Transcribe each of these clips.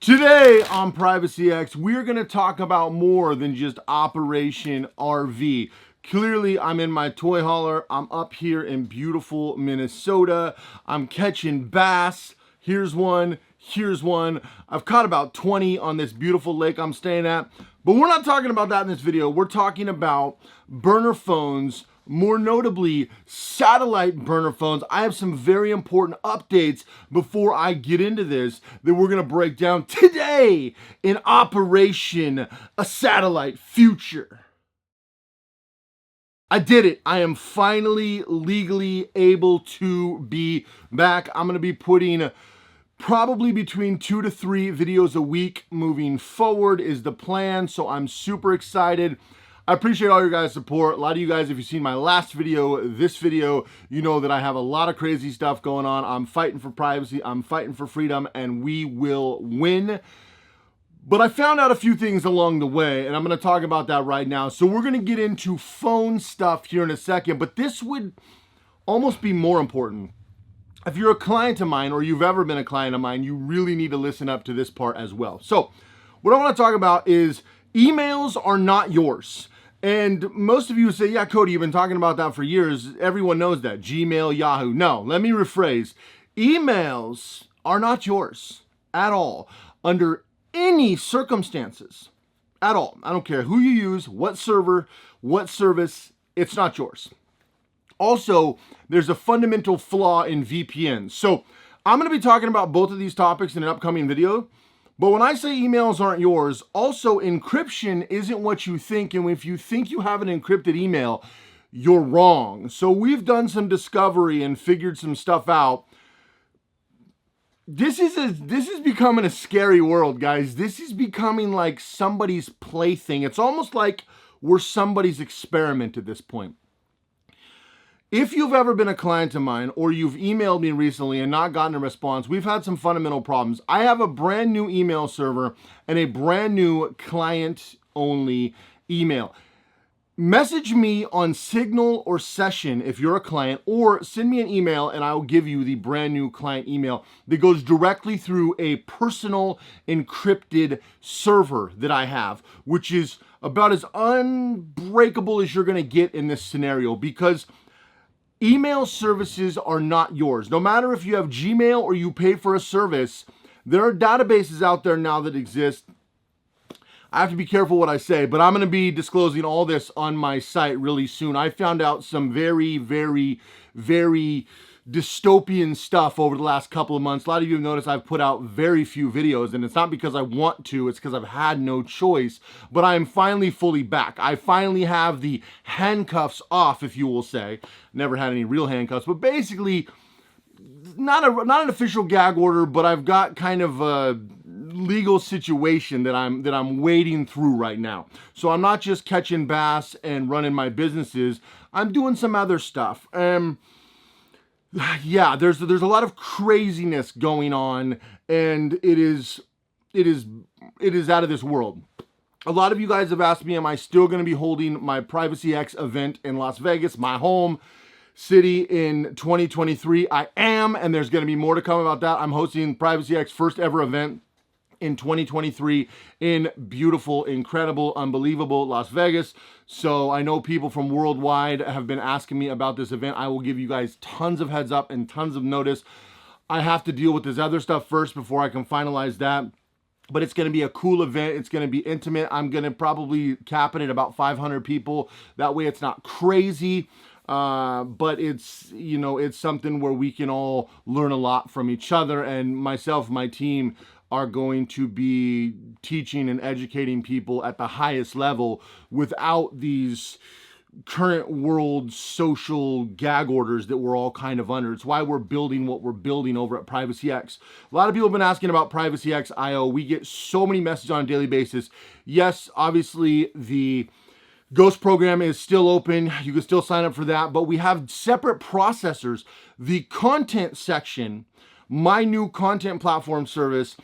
Today on Privacy X, we're going to talk about more than just Operation RV. Clearly, I'm in my toy hauler. I'm up here in beautiful Minnesota. I'm catching bass. Here's one. Here's one. I've caught about 20 on this beautiful lake I'm staying at. But we're not talking about that in this video. We're talking about burner phones, more notably satellite burner phones. I have some very important updates before I get into this that we're gonna break down today in Operation A Satellite Future. I did it. I am finally legally able to be back. I'm gonna be putting probably between 2 to 3 videos a week moving forward is the plan, so I'm super excited. I appreciate all your guys' support. A lot of you guys, if you've seen my last video, this video, you know that I have a lot of crazy stuff going on. I'm fighting for privacy, I'm fighting for freedom, and we will win. But I found out a few things along the way, and I'm gonna talk about that right now. So we're gonna get into phone stuff here in a second, but this would almost be more important. If you're a client of mine, or you've ever been a client of mine, you really need to listen up to this part as well. So what I wanna talk about is emails are not yours. And most of you say, yeah, Cody, you've been talking about that for years. Everyone knows that. Gmail, Yahoo. No, let me rephrase. Emails are not yours at all, under any circumstances, at all. I don't care who you use, what server, what service, it's not yours. Also, there's a fundamental flaw in VPNs. So I'm gonna be talking about both of these topics in an upcoming video. But when I say emails aren't yours, also encryption isn't what you think. And if you think you have an encrypted email, you're wrong. So we've done some discovery and figured some stuff out. This is becoming a scary world, guys. This is becoming like somebody's plaything. It's almost like we're somebody's experiment at this point. If you've ever been a client of mine or you've emailed me recently and not gotten a response, we've had some fundamental problems. I have a brand new email server and a brand new client-only email. Message me on Signal or Session if you're a client, or send me an email and I'll give you the brand new client email that goes directly through a personal encrypted server that I have, which is about as unbreakable as you're gonna get in this scenario, because email services are not yours. No matter if you have Gmail or you pay for a service, there are databases out there now that exist. I have to be careful what I say, but I'm going to be disclosing all this on my site really soon. I found out some very, very, very dystopian stuff over the last couple of months. A lot of you have noticed I've put out very few videos, and it's not because I want to, it's because I've had no choice, but I am finally fully back. I finally have the handcuffs off, if you will say. Never had any real handcuffs, but basically not an official gag order, but I've got kind of a legal situation that I'm wading through right now. So I'm not just catching bass and running my businesses, I'm doing some other stuff. Yeah, there's a lot of craziness going on, and it is out of this world. A lot of you guys have asked me, am I still going to be holding my Privacy X event in Las Vegas, my home city, in 2023? I am, and there's going to be more to come about that. I'm hosting Privacy X first ever event in 2023 in beautiful, incredible, unbelievable Las Vegas. So I know people from worldwide have been asking me about this event. I will give you guys tons of heads up and tons of notice. I have to deal with this other stuff first before I can finalize that. But it's going to be a cool event. It's going to be intimate. I'm going to probably cap it at about 500 people. That way it's not crazy. But it's, you know, it's something where we can all learn a lot from each other, and myself, my team are going to be teaching and educating people at the highest level without these current world social gag orders that we're all kind of under. It's why we're building what we're building over at Privacy X. A lot of people have been asking about Privacy X IO. We get so many messages on a daily basis. Yes, obviously the Ghost program is still open. You can still sign up for that, but we have separate processors. The content section, my new content platform service,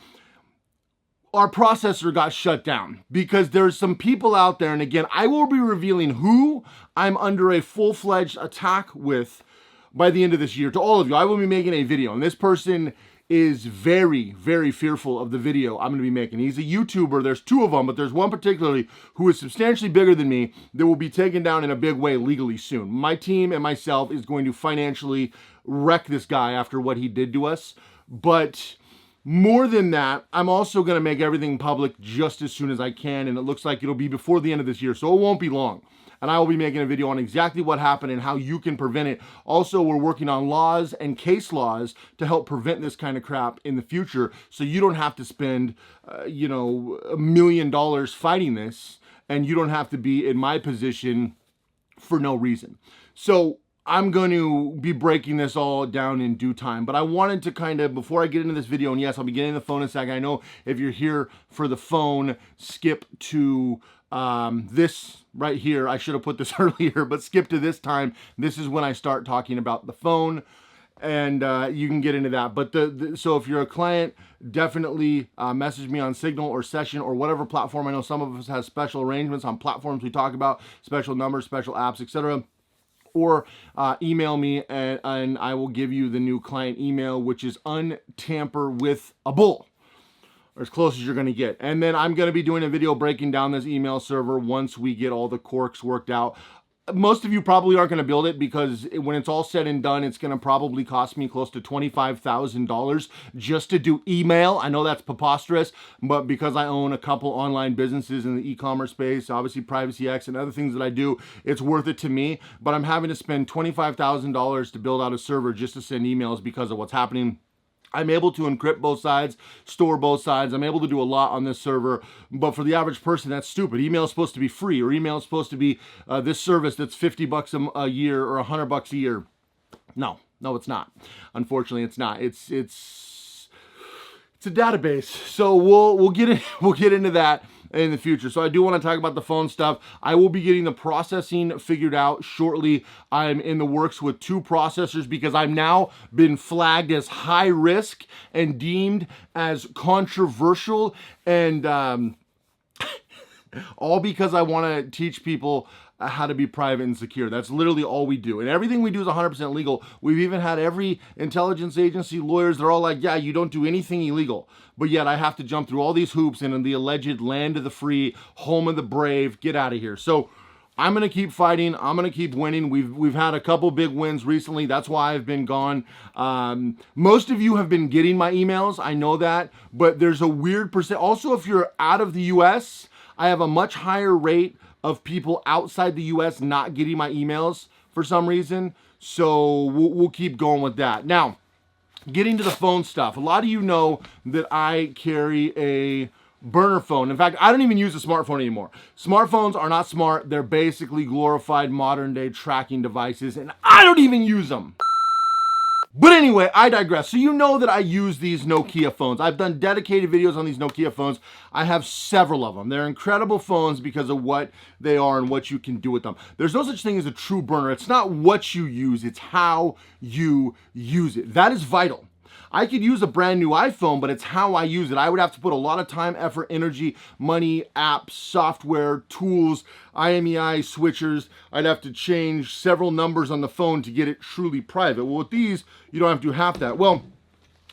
our processor got shut down because there's some people out there, and again, I will be revealing who I'm under a full-fledged attack with by the end of this year. To all of you, I will be making a video, and this person is very, very fearful of the video I'm going to be making. He's a YouTuber. There's two of them, but there's one particularly who is substantially bigger than me that will be taken down in a big way legally soon. My team and myself is going to financially wreck this guy after what he did to us. But more than that, I'm also going to make everything public just as soon as I can, and it looks like it'll be before the end of this year, so it won't be long. And I will be making a video on exactly what happened and how you can prevent it. Also, we're working on laws and case laws to help prevent this kind of crap in the future, so you don't have to spend, $1 million fighting this, and you don't have to be in my position for no reason. So I'm going to be breaking this all down in due time, but I wanted to kind of, before I get into this video, and yes, I'll be getting the phone in a second. I know if you're here for the phone, skip to this right here. I should have put this earlier, but skip to this time. This is when I start talking about the phone, and you can get into that. But so if you're a client, definitely message me on Signal or Session or whatever platform. I know some of us have special arrangements on platforms we talk about, special numbers, special apps, etc. Or email me, and I will give you the new client email, which is untamper with a bull, or as close as you're going to get. And then I'm going to be doing a video breaking down this email server once we get all the quirks worked out. Most of you probably aren't going to build it, because when it's all said and done, it's going to probably cost me close to $25,000 just to do email. I know that's preposterous, but because I own a couple online businesses in the e-commerce space, obviously Privacy X and other things that I do, it's worth it to me. But I'm having to spend $25,000 to build out a server just to send emails because of what's happening. I'm able to encrypt both sides, store both sides. I'm able to do a lot on this server, but for the average person, that's stupid. Email is supposed to be free, or email is supposed to be this service that's $50 a year or $100 a year. No, it's not. Unfortunately, it's not. It's a database. So we'll get into that in the future. So I do want to talk about the phone stuff. I will be getting the processing figured out shortly. I'm in the works with 2 processors because I've now been flagged as high risk and deemed as controversial, and all because I want to teach people how to be private and secure. That's literally all we do. And everything we do is 100% legal. We've even had every intelligence agency, lawyers, they're all like, yeah, you don't do anything illegal. But yet I have to jump through all these hoops in the alleged land of the free, home of the brave. Get out of here. So I'm going to keep fighting. I'm going to keep winning. We've had a couple big wins recently. That's why I've been gone. Most of you have been getting my emails. I know that. But there's a weird percent. Also, if you're out of the U.S., I have a much higher rate of people outside the U.S. not getting my emails for some reason. So we'll keep going with that. Now, getting to the phone stuff. A lot of you know that I carry a burner phone. In fact, I don't even use a smartphone anymore. Smartphones are not smart. They're basically glorified modern day tracking devices, and I don't even use them. But anyway, I digress. So you know that I use these Nokia phones. I've done dedicated videos on these Nokia phones. I have several of them. They're incredible phones because of what they are and what you can do with them. There's no such thing as a true burner. It's not what you use, it's how you use it. That is vital. I could use a brand new iPhone, but it's how I use it. I would have to put a lot of time, effort, energy, money, apps, software, tools, IMEI switchers. I'd have to change several numbers on the phone to get it truly private. Well, with these, you don't have to do half that. Well,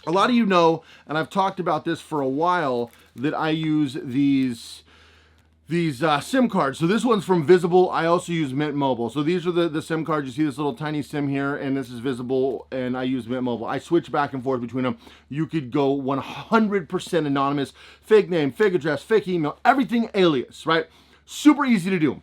a lot of you know, and I've talked about this for a while, that I use these SIM cards. So this one's from Visible. I also use Mint Mobile. So these are the SIM cards. You see this little tiny SIM here, and this is Visible, and I use Mint Mobile. I switch back and forth between them. You could go 100% anonymous, fake name, fake address, fake email, everything alias, right? Super easy to do,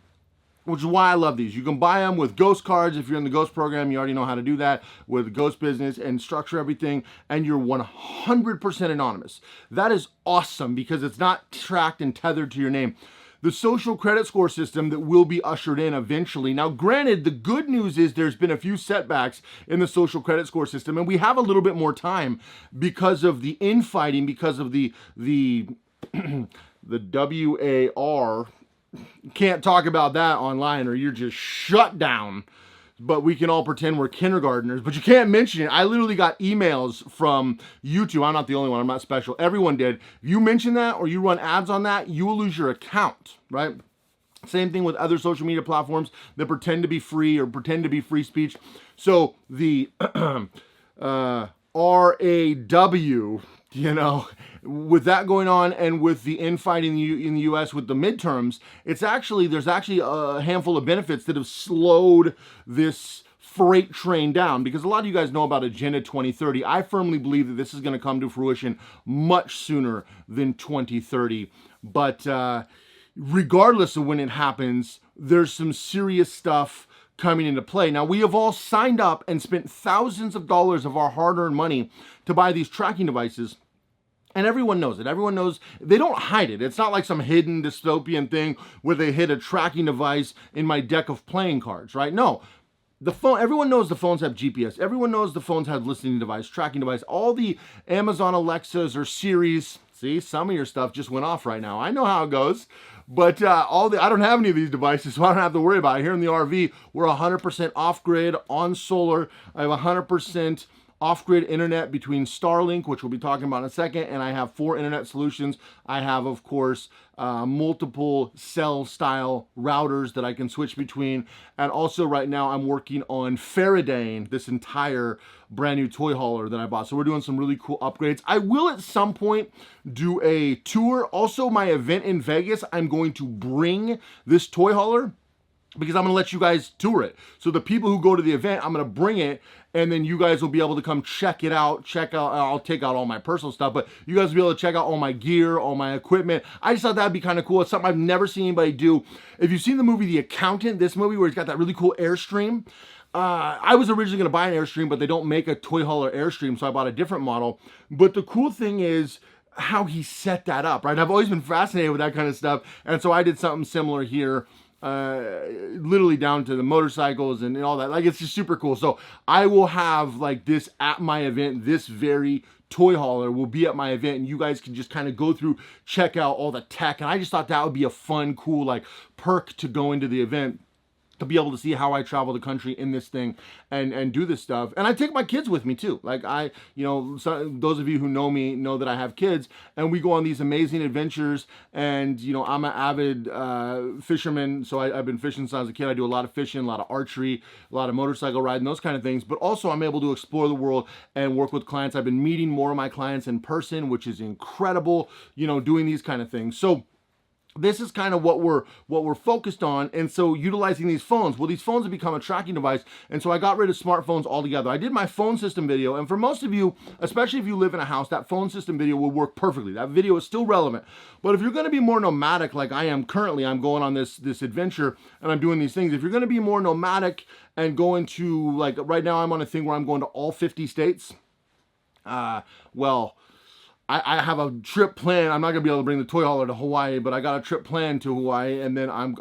which is why I love these. You can buy them with Ghost cards. If you're in the Ghost program, you already know how to do that with Ghost Business and structure everything, and you're 100% anonymous. That is awesome because it's not tracked and tethered to your name. The social credit score system that will be ushered in eventually. Now, granted, the good news is there's been a few setbacks in the social credit score system, and we have a little bit more time because of the infighting, because of the WAR. Can't talk about that online or you're just shut down. But we can all pretend we're kindergartners, but you can't mention it. I literally got emails from YouTube. I'm not the only one. I'm not special. Everyone did. If you mention that or you run ads on that, you will lose your account, right? Same thing with other social media platforms that pretend to be free or pretend to be free speech. So the RAW, you know, with that going on and with the infighting in the US with the midterms, there's actually a handful of benefits that have slowed this freight train down, because a lot of you guys know about Agenda 2030. I firmly believe that this is going to come to fruition much sooner than 2030. But regardless of when it happens, there's some serious stuff coming into play. Now, we have all signed up and spent thousands of dollars of our hard-earned money to buy these tracking devices. And everyone knows it. Everyone knows. They don't hide it. It's not like some hidden dystopian thing where they hid a tracking device in my deck of playing cards, right? No. The phone, everyone knows the phones have GPS. Everyone knows the phones have listening device, tracking device. All the Amazon Alexas or Siris. See, some of your stuff just went off right now. I know how it goes. But I don't have any of these devices, so I don't have to worry about it. Here in the RV, we're 100% off-grid, on solar. I have 100% off-grid internet between Starlink, which we'll be talking about in a second, and I have 4 internet solutions. I have, of course, multiple cell-style routers that I can switch between. And also right now I'm working on Faradaying this entire brand new toy hauler that I bought. So we're doing some really cool upgrades. I will at some point do a tour. Also, my event in Vegas, I'm going to bring this toy hauler because I'm going to let you guys tour it. So the people who go to the event, I'm going to bring it, and then you guys will be able to come check it out. I'll take out all my personal stuff, but you guys will be able to check out all my gear, all my equipment. I just thought that'd be kind of cool. It's something I've never seen anybody do. If you've seen the movie The Accountant, this movie where it's got that really cool Airstream, I was originally going to buy an Airstream, but they don't make a toy hauler Airstream, so I bought a different model. But the cool thing is how he set that up, right? I've always been fascinated with that kind of stuff, and so I did something similar here. Literally down to the motorcycles and all that. Like, it's just super cool. So I will have like this at my event. This very toy hauler will be at my event, and you guys can just kind of go through, check out all the tech. And I just thought that would be a fun, cool like perk to go into the event, to be able to see how I travel the country in this thing and do this stuff. And I take my kids with me too. Like those of you who know me know that I have kids, and we go on these amazing adventures. And, I'm an avid fisherman. So I've been fishing since I was a kid. I do a lot of fishing, a lot of archery, a lot of motorcycle riding, those kind of things. But also I'm able to explore the world and work with clients. I've been meeting more of my clients in person, which is incredible, doing these kind of things. So this is kind of what we're focused on. And so utilizing these phones, well, these phones have become a tracking device. And so I got rid of smartphones altogether. I did my phone system video. And for most of you, especially if you live in a house, that phone system video will work perfectly. That video is still relevant. But if you're going to be more nomadic, like I am currently, I'm going on this adventure and I'm doing these things. If you're going to be more nomadic and going to, like right now I'm on a thing where I'm going to all 50 states. I have a trip planned. I'm not gonna be able to bring the toy hauler to Hawaii, but I got a trip planned to Hawaii, and then I'm,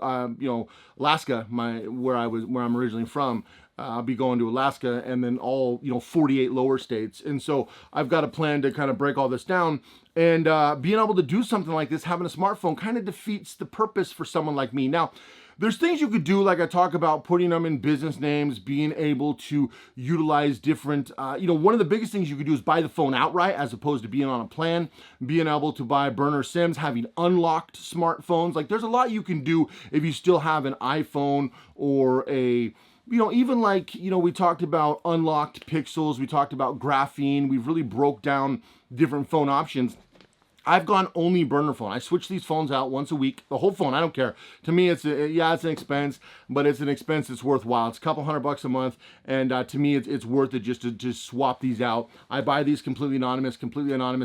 Alaska, where I'm originally from. I'll be going to Alaska, and then all 48 lower states. And so I've got a plan to kind of break all this down. And being able to do something like this, having a smartphone, kind of defeats the purpose for someone like me. Now, there's things you could do, like I talk about, putting them in business names, being able to utilize different, one of the biggest things you could do is buy the phone outright as opposed to being on a plan, being able to buy burner SIMs, having unlocked smartphones. Like, there's a lot you can do if you still have an iPhone or a, even like, we talked about unlocked pixels, we talked about graphene, we've really broke down different phone options. I've gone only burner phone. I switch these phones out once a week. The whole phone, I don't care. To me, it's an expense, but it's an expense that's worthwhile. It's a couple $100 a month, and to me, it's worth it just to swap these out. I buy these completely anonymous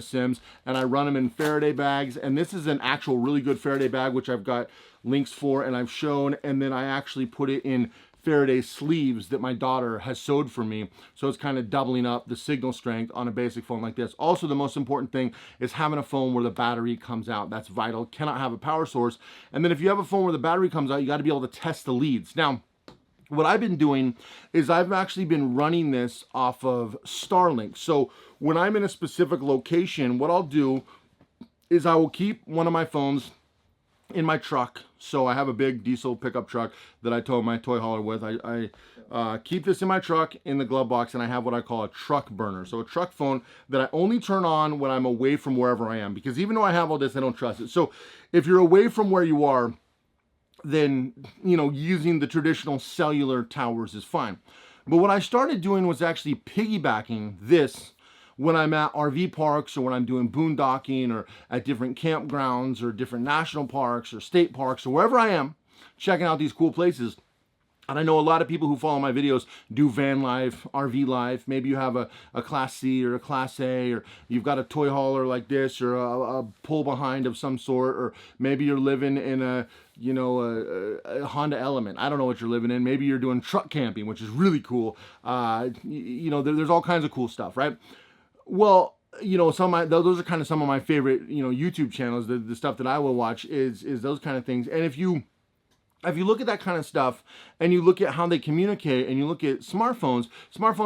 SIMs, and I run them in Faraday bags. And this is an actual really good Faraday bag, which I've got links for and I've shown. And then I actually put it in Faraday sleeves that my daughter has sewed for me. So it's kind of doubling up the signal strength on a basic phone like this. Also, the most important thing is having a phone where the battery comes out. That's vital. Cannot have a power source. And then if you have a phone where the battery comes out, you got to be able to test the leads. Now, what I've been doing is I've actually been running this off of Starlink. So when I'm in a specific location, what I'll do is I will keep one of my phones in my truck. So I have a big diesel pickup truck that I tow my toy hauler with. I keep this in my truck in the glove box, and I have what I call a truck burner. So a truck phone that I only turn on when I'm away from wherever I am, because even though I have all this, I don't trust it. So if you're away from where you are, then, using the traditional cellular towers is fine. But what I started doing was actually piggybacking this when I'm at RV parks or when I'm doing boondocking or at different campgrounds or different national parks or state parks or wherever I am, checking out these cool places. And I know a lot of people who follow my videos do van life, RV life. Maybe you have a Class C or a Class A, or you've got a toy hauler like this, or a pull behind of some sort, or maybe you're living in a Honda Element. I don't know what you're living in. Maybe you're doing truck camping, which is really cool. There's all kinds of cool stuff, right? Well, those are kind of some of my favorite, YouTube channels. The stuff that I will watch is those kind of things. And if you look at that kind of stuff and you look at how they communicate and you look at smartphones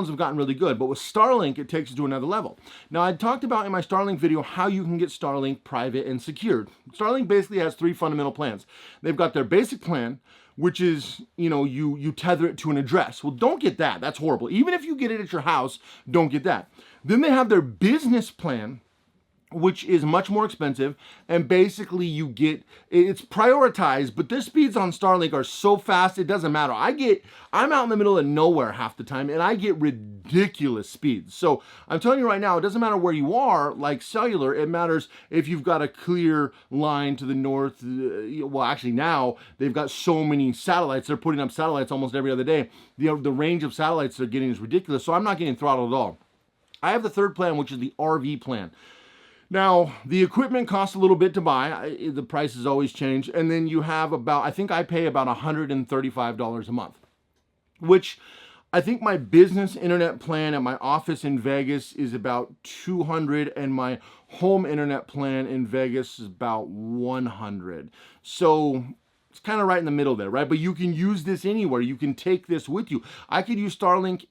have gotten really good. But with Starlink, it takes it to another level. Now, I talked about in my Starlink video how you can get Starlink private and secured. Starlink basically has 3 fundamental plans. They've got their basic plan, which is, you tether it to an address. Well, don't get that. That's horrible. Even if you get it at your house, don't get that. Then they have their business plan, which is much more expensive, and basically it's prioritized, but the speeds on Starlink are so fast, it doesn't matter. I'm out in the middle of nowhere half the time, and I get ridiculous speeds. So I'm telling you right now, it doesn't matter where you are, like cellular, it matters if you've got a clear line to the north. Well, actually now, they've got so many satellites, they're putting up satellites almost every other day. The range of satellites they're getting is ridiculous, so I'm not getting throttled at all. I have the third plan, which is the RV plan. Now, the equipment costs a little bit to buy. The prices always change. And then you have I think I pay about $135 a month, which I think my business internet plan at my office in Vegas is about $200, and my home internet plan in Vegas is about $100. So it's kind of right in the middle there, right? But you can use this anywhere. You can take this with you. I could use Starlink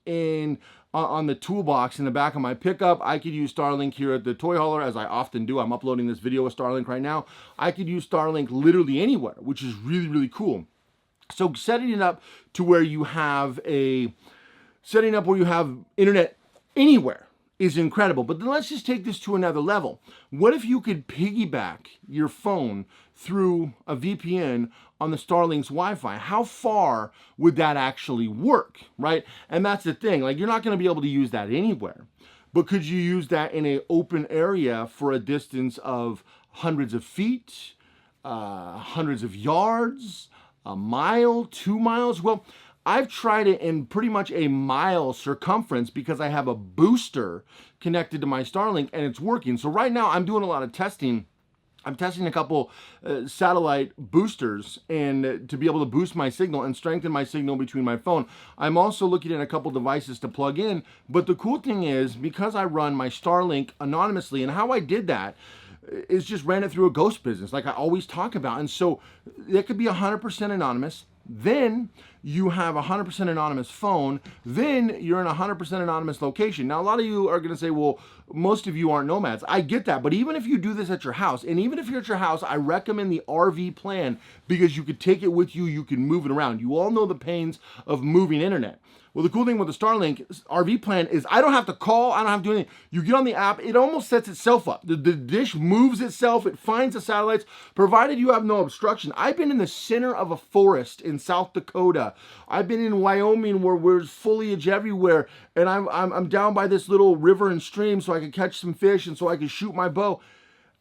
on the toolbox in the back of my pickup. I could use Starlink here at the toy hauler, as I often do. I'm uploading this video with Starlink right now. I could use Starlink literally anywhere, which is really, really cool. So setting it up to where you have internet anywhere is incredible. But then let's just take this to another level. What if you could piggyback your phone through a VPN on the Starlink's Wi-Fi? How far would that actually work, right? And that's the thing, like, you're not going to be able to use that anywhere, but could you use that in an open area for a distance of hundreds of feet, hundreds of yards, a mile, 2 miles? Well, I've tried it in pretty much a mile circumference because I have a booster connected to my Starlink and it's working. So right now I'm doing a lot of testing. I'm testing a couple satellite boosters and to be able to boost my signal and strengthen my signal between my phone. I'm also looking at a couple devices to plug in. But the cool thing is, because I run my Starlink anonymously, and how I did that is just ran it through a ghost business like I always talk about. And so it could be 100% anonymous. Then you have a 100% anonymous phone. Then you're in a 100% anonymous location. Now, a lot of you are going to say, well, most of you aren't nomads. I get that. But even if you do this at your house, and even if you're at your house, I recommend the RV plan because you could take it with you. You can move it around. You all know the pains of moving internet. Well, the cool thing with the Starlink RV plan is I don't have to call. I don't have to do anything. You get on the app. It almost sets itself up. The dish moves itself. It finds the satellites, provided you have no obstruction. I've been in the center of a forest in South Dakota. I've been in Wyoming where there's foliage everywhere. And I'm down by this little river and stream so I can catch some fish and so I can shoot my bow.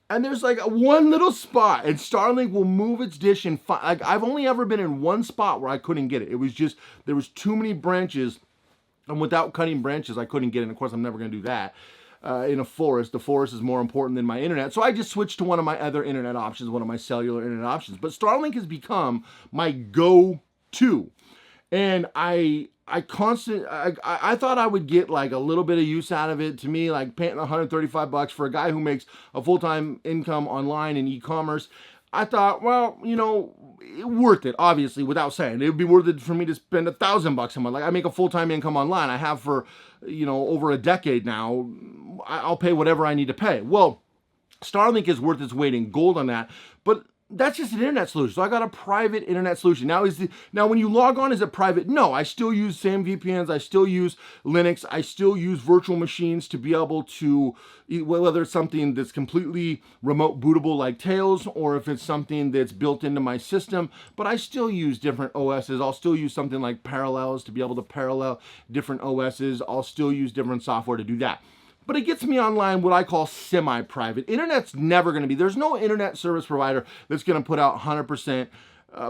And there's like one little spot, and Starlink will move its dish and like, I've only ever been in one spot where I couldn't get it. It was just, there was too many branches, and without cutting branches, I couldn't get it. And of course, I'm never going to do that in a forest. The forest is more important than my internet. So I just switched to one of my other internet options, one of my cellular internet options. But Starlink has become my go-to. And I thought I would get like a little bit of use out of it. To me, like paying $135 for a guy who makes a full-time income online in e-commerce, I thought, well, worth it, obviously, without saying. It would be worth it for me to spend $1,000 a month. Like, I make a full-time income online. I have for, over a decade now. I'll pay whatever I need to pay. Well, Starlink is worth its weight in gold on that, but that's just an internet solution. So I got a private internet solution. Now when you log on, is it private? No, I still use same VPNs. I still use Linux. I still use virtual machines to be able to, whether it's something that's completely remote bootable like Tails, or if it's something that's built into my system, but I still use different OSs. I'll still use something like Parallels to be able to parallel different OSs. I'll still use different software to do that. but it gets me online what I call semi-private. Internet's never going to be, there's no internet service provider that's going to put out 100%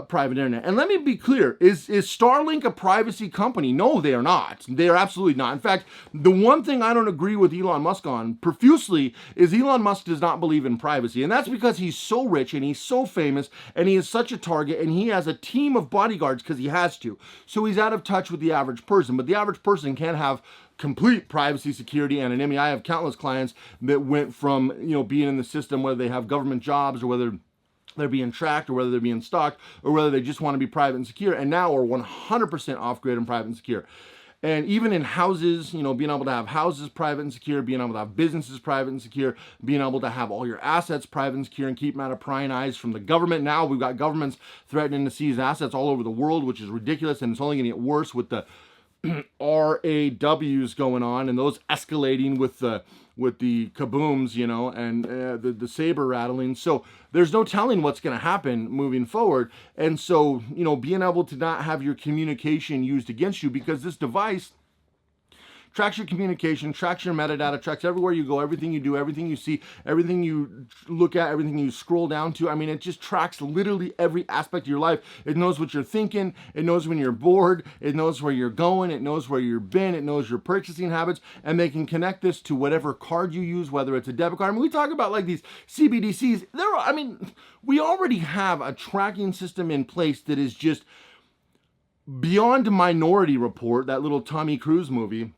private internet. And let me be clear, is Starlink a privacy company? No, they are not. They are absolutely not. In fact, the one thing I don't agree with Elon Musk on profusely is Elon Musk does not believe in privacy. And that's because he's so rich and he's so famous and he is such a target and he has a team of bodyguards because he has to. So he's out of touch with the average person. But the average person can't have complete privacy, security, anonymity. I have countless clients that went from, being in the system, whether they have government jobs or whether they're being tracked or whether they're being stalked or whether they just want to be private and secure, and now are 100% off-grid and private and secure. And even in houses, being able to have houses private and secure, being able to have businesses private and secure, being able to have all your assets private and secure and keep them out of prying eyes from the government. Now we've got governments threatening to seize assets all over the world, which is ridiculous, and it's only going to get worse with the RAWs going on and those escalating with the kabooms, and the saber rattling. So there's no telling what's going to happen moving forward. And so, being able to not have your communication used against you, because this device tracks your communication, tracks your metadata, tracks everywhere you go, everything you do, everything you see, everything you look at, everything you scroll down to. I mean, it just tracks literally every aspect of your life. It knows what you're thinking. It knows when you're bored. It knows where you're going. It knows where you've been. It knows your purchasing habits. And they can connect this to whatever card you use, whether it's a debit card. I mean, we talk about like these CBDCs. We already have a tracking system in place that is just beyond Minority Report, that little Tommy Cruise movie.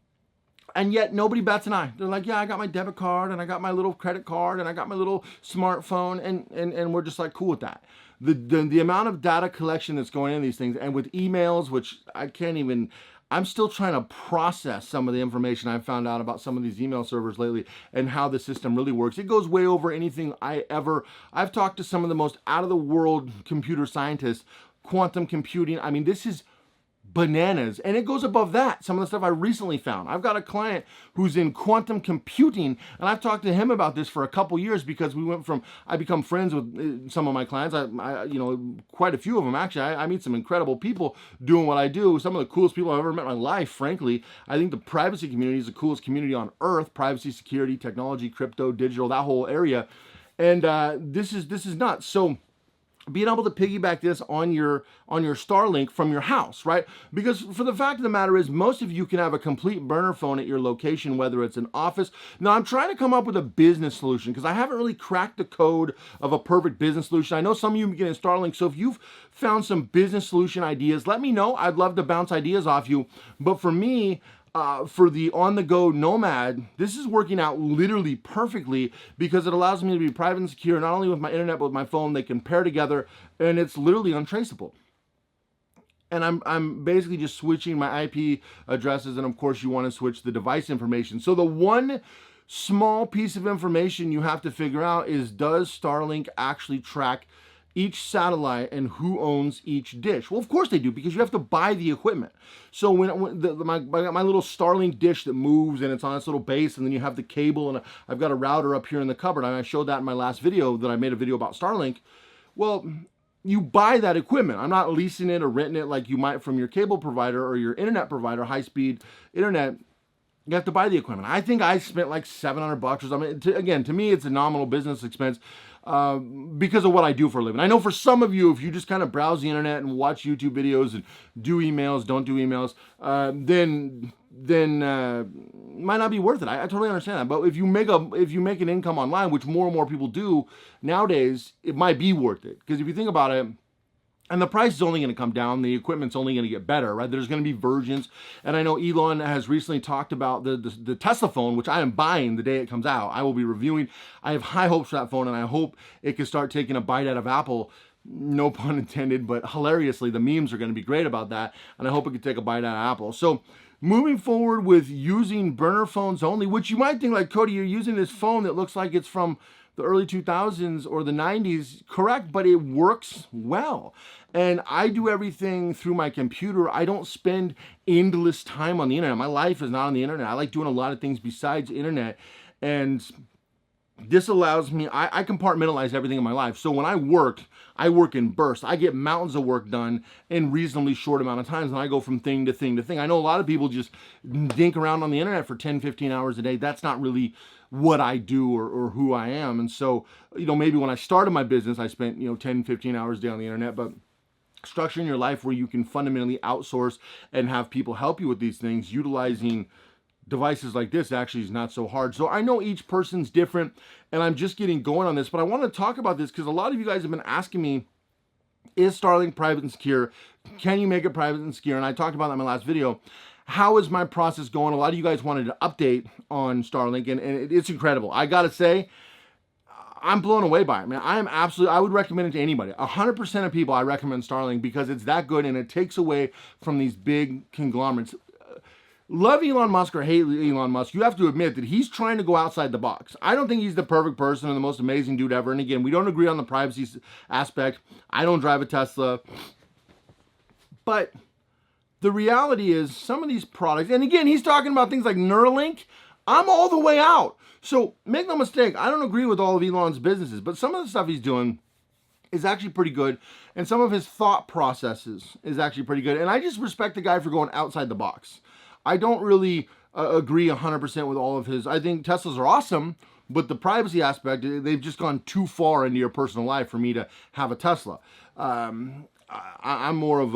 And yet nobody bats an eye. They're like, yeah, I got my debit card and I got my little credit card and I got my little smartphone, and we're just like cool with that. The amount of data collection that's going in these things, and with emails, which I'm still trying to process some of the information I've found out about some of these email servers lately and how the system really works. It goes way over anything I've talked to some of the most out of the world computer scientists, quantum computing. I mean, this is bananas, and it goes above that. Some of the stuff I recently found. I've got a client who's in quantum computing, and I've talked to him about this for a couple years because I become friends with some of my clients. Quite a few of them actually. I meet some incredible people doing what I do. Some of the coolest people I've ever met in my life, frankly. I think the privacy community is the coolest community on earth. Privacy, security, technology, crypto, digital, that whole area. And this is nuts. So being able to piggyback this on your Starlink from your house, right? Because for the fact of the matter is, most of you can have a complete burner phone at your location, whether it's an office. Now, I'm trying to come up with a business solution because I haven't really cracked the code of a perfect business solution. I know some of you get in Starlink, so if you've found some business solution ideas, let me know. I'd love to bounce ideas off you. But for me, for the on-the-go nomad, this is working out literally perfectly because it allows me to be private and secure, not only with my internet, but with my phone. They can pair together, and it's literally untraceable. And I'm basically just switching my IP addresses, and of course you want to switch the device information. So the one small piece of information you have to figure out is, does Starlink actually track each satellite and who owns each dish? Well, of course they do, because you have to buy the equipment. So when my little Starlink dish that moves and it's on its little base, and then you have the cable, and I've got a router up here in the cupboard, and I showed that in my last video that I made a video about Starlink. Well, you buy that equipment. I'm not leasing it or renting it like you might from your cable provider or your internet provider, high-speed internet. You have to buy the equipment. I think I spent like $700 or something. Again, to me, it's a nominal business expense because of what I do for a living. I know for some of you, if you just kind of browse the internet and watch YouTube videos and do emails, don't do emails, then might not be worth it. I totally understand that. But if you make an income online, which more and more people do nowadays, it might be worth it. Because if you think about it, and the price is only going to come down. The equipment's only going to get better, right? There's going to be versions. And I know Elon has recently talked about the Tesla phone, which I am buying the day it comes out. I will be reviewing. I have high hopes for that phone, and I hope it can start taking a bite out of Apple. No pun intended, but hilariously, the memes are going to be great about that. And I hope it can take a bite out of Apple. So moving forward with using burner phones only, which you might think like, Cody, you're using this phone that looks like it's from the early 2000s or the 90s, correct, but it works well. And I do everything through my computer. I don't spend endless time on the internet. My life is not on the internet. I like doing a lot of things besides internet. And this allows me, I compartmentalize everything in my life. So when I work in bursts. I get mountains of work done in reasonably short amount of times, and I go from thing to thing to thing. I know a lot of people just dink around on the internet for 10, 15 hours a day. That's not really what I do or who I am. And so, maybe when I started my business, I spent, 10, 15 hours a day on the internet, but structuring your life where you can fundamentally outsource and have people help you with these things, utilizing devices like this actually is not so hard. So I know each person's different, and I'm just getting going on this, but I want to talk about this because a lot of you guys have been asking me, is Starlink private and secure? Can you make it private and secure? And I talked about that in my last video. How is my process going? A lot of you guys wanted an update on Starlink, and it's incredible. I gotta say, I'm blown away by it, man. I would recommend it to anybody. 100% of people I recommend Starlink because it's that good, and it takes away from these big conglomerates. Love Elon Musk or hate Elon Musk, you have to admit that he's trying to go outside the box. I don't think he's the perfect person or the most amazing dude ever. And again, we don't agree on the privacy aspect. I don't drive a Tesla. But the reality is some of these products, and again, he's talking about things like Neuralink. I'm all the way out. So make no mistake, I don't agree with all of Elon's businesses, but some of the stuff he's doing is actually pretty good. And some of his thought processes is actually pretty good. And I just respect the guy for going outside the box. I don't really agree 100% with all of his. I think Teslas are awesome, but the privacy aspect, they've just gone too far into your personal life for me to have a Tesla. I'm more of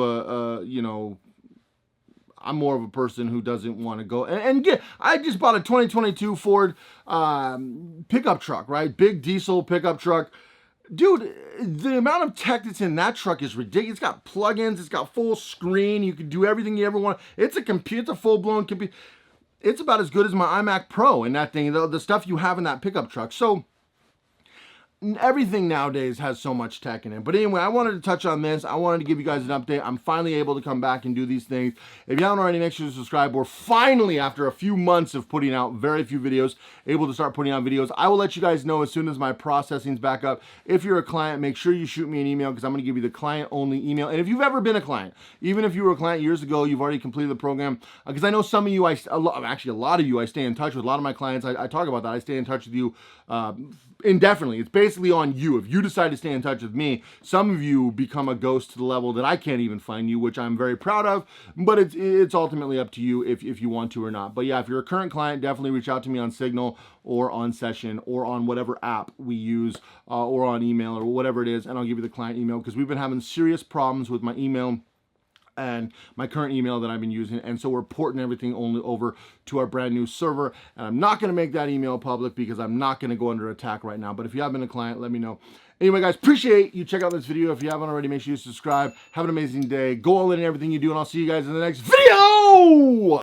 I'm more of a person who doesn't want to go I just bought a 2022 Ford pickup truck, right? Big diesel pickup truck. Dude, the amount of tech that's in that truck is ridiculous. It's got plugins, it's got full screen, you can do everything you ever want. It's a computer, it's a full-blown computer. It's about as good as my iMac Pro in that thing, the stuff you have in that pickup truck. So everything nowadays has so much tech in it. But anyway, I wanted to touch on this. I wanted to give you guys an update. I'm finally able to come back and do these things. If you haven't already, make sure to subscribe. We're finally, after a few months of putting out very few videos, able to start putting out videos. I will let you guys know as soon as my processing's back up. If you're a client, make sure you shoot me an email because I'm going to give you the client-only email. And if you've ever been a client, even if you were a client years ago, you've already completed the program, because I know some of you, actually a lot of you I stay in touch with. A lot of my clients, I talk about that. I stay in touch with you indefinitely. It's basically on you. If you decide to stay in touch with me, some of you become a ghost to the level that I can't even find you, which I'm very proud of, but it's ultimately up to you if you want to or not. But yeah, if you're a current client, definitely reach out to me on Signal or on Session or on whatever app we use or on email or whatever it is, and I'll give you the client email because we've been having serious problems with my email and my current email that I've been using, and so we're porting everything only over to our brand new server, and I'm not going to make that email public because I'm not going to go under attack right now. But if you have been a client, let me know. Anyway, guys, appreciate you check out this video. If you haven't already, make sure you subscribe. Have an amazing day. Go all in everything you do, and I'll see you guys in the next video.